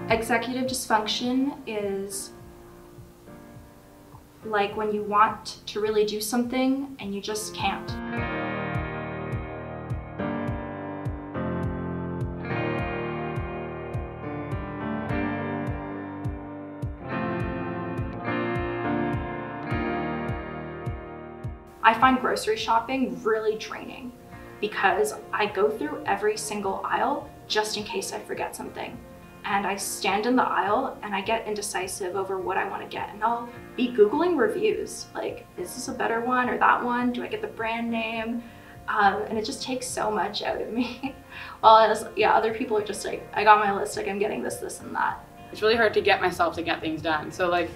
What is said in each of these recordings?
Executive dysfunction is like when you want to really do something and you just can't. I find grocery shopping really draining because I go through every single aisle just in case I forget something. And I stand in the aisle and I get indecisive over what I want to get. And I'll be Googling reviews, like, is this a better one or that one? Do I get the brand name? And it just takes so much out of me. Other people are just like, I got my list, like I'm getting this, this, and that. It's really hard to get myself to get things done. So like,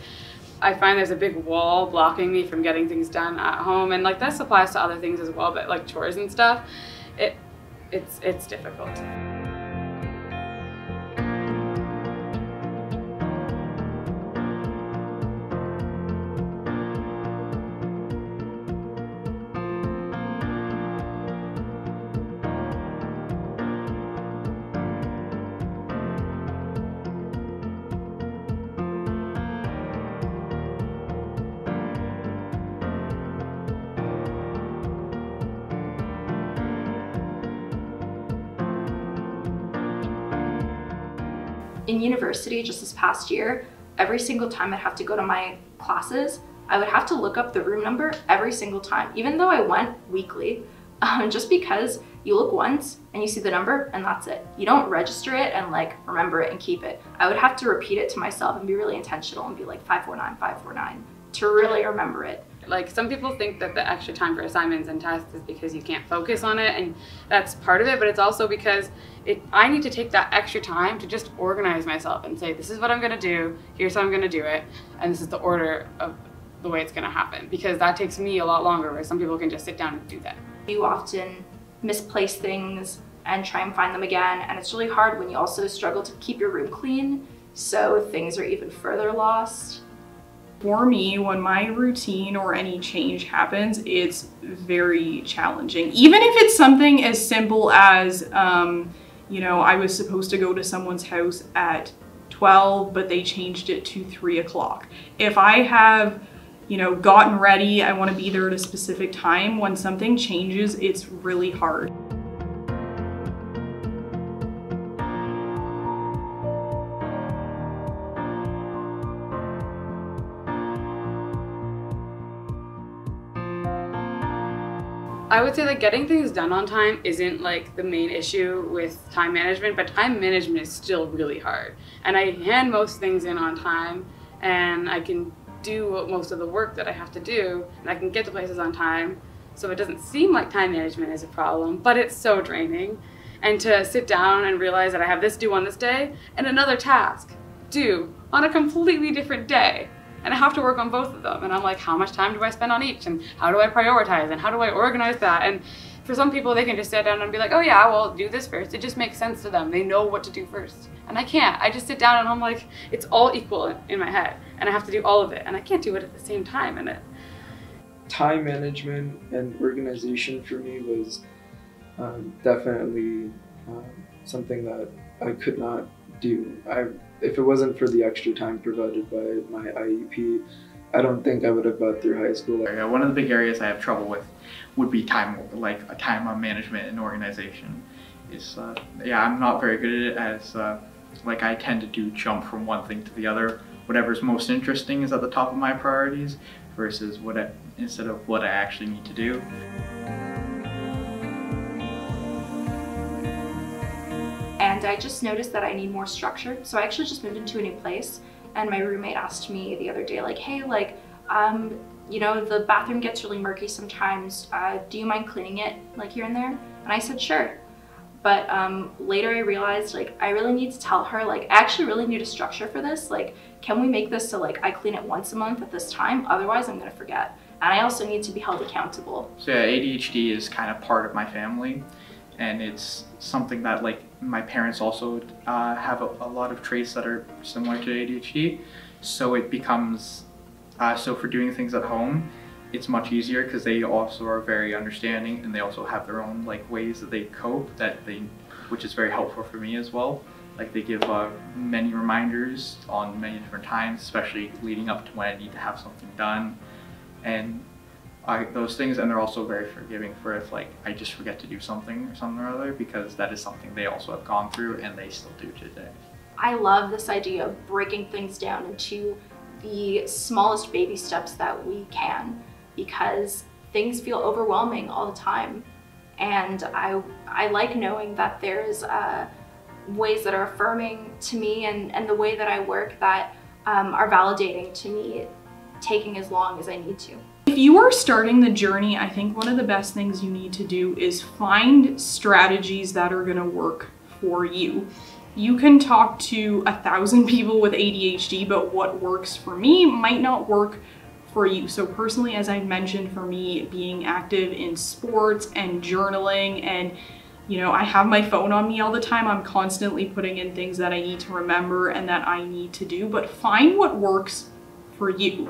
I find there's a big wall blocking me from getting things done at home. And like, this applies to other things as well, but like chores and stuff, it's difficult. In university, just this past year, every single time I'd have to go to my classes, I would have to look up the room number every single time, even though I went weekly, just because you look once and you see the number and that's it. You don't register it and like remember it and keep it. I would have to repeat it to myself and be really intentional and be like 549, 549 to really remember it. Like, some people think that the extra time for assignments and tests is because you can't focus on it, and that's part of it, but it's also because I need to take that extra time to just organize myself and say, this is what I'm gonna do, here's how I'm gonna do it, and this is the order of the way it's gonna happen, because that takes me a lot longer, where some people can just sit down and do that. You often misplace things and try and find them again, and it's really hard when you also struggle to keep your room clean, so things are even further lost. For me, when my routine or any change happens, it's very challenging. Even if it's something as simple as, you know, I was supposed to go to someone's house at 12, but they changed it to 3 o'clock. If I have, you know, gotten ready, I want to be there at a specific time, when something changes, it's really hard. I would say that getting things done on time isn't like the main issue with time management, but time management is still really hard. And I hand most things in on time, and I can do most of the work that I have to do, and I can get to places on time, so it doesn't seem like time management is a problem, but it's so draining. And to sit down and realize that I have this due on this day, and another task due on a completely different day. And I have to work on both of them, and I'm like, how much time do I spend on each, and how do I prioritize, and how do I organize that? And for some people, they can just sit down and be like, oh yeah, well, do this first. It just makes sense to them. They know what to do first. And I can't. I just sit down and I'm like, it's all equal in my head, and I have to do all of it, and I can't do it at the same time. And time management and organization for me was definitely something that I could not do. If it wasn't for the extra time provided by my IEP, I don't think I would have got through high school. One of the big areas I have trouble with would be time management and organization. I'm not very good at it, as I tend to jump from one thing to the other. Whatever's most interesting is at the top of my priorities versus instead of what I actually need to do. And I just noticed that I need more structure. So I actually just moved into a new place, and my roommate asked me the other day, like, hey, you know, the bathroom gets really murky sometimes. Do you mind cleaning it like here and there? And I said, sure. But later I realized, like, I really need to tell her, like, I actually really need a structure for this. Like, can we make this so, like, I clean it once a month at this time? Otherwise, I'm gonna forget. And I also need to be held accountable. So yeah, ADHD is kind of part of my family. And it's something that, like, my parents also have a lot of traits that are similar to ADHD. So it becomes, so for doing things at home, it's much easier because they also are very understanding, and they also have their own ways that they cope, which is very helpful for me as well. Like they give many reminders on many different times, especially leading up to when I need to have something done. And those things, and they're also very forgiving for if like I just forget to do something or other, because that is something they also have gone through and they still do today. I love this idea of breaking things down into the smallest baby steps that we can, because things feel overwhelming all the time. And I like knowing that there's ways that are affirming to me, and the way that I work that are validating to me, taking as long as I need to. If you are starting the journey, I think one of the best things you need to do is find strategies that are gonna work for you. You can talk to 1,000 people with ADHD, but what works for me might not work for you. So personally, as I mentioned, for me, being active in sports and journaling, and you know, I have my phone on me all the time. I'm constantly putting in things that I need to remember and that I need to do, but find what works for you.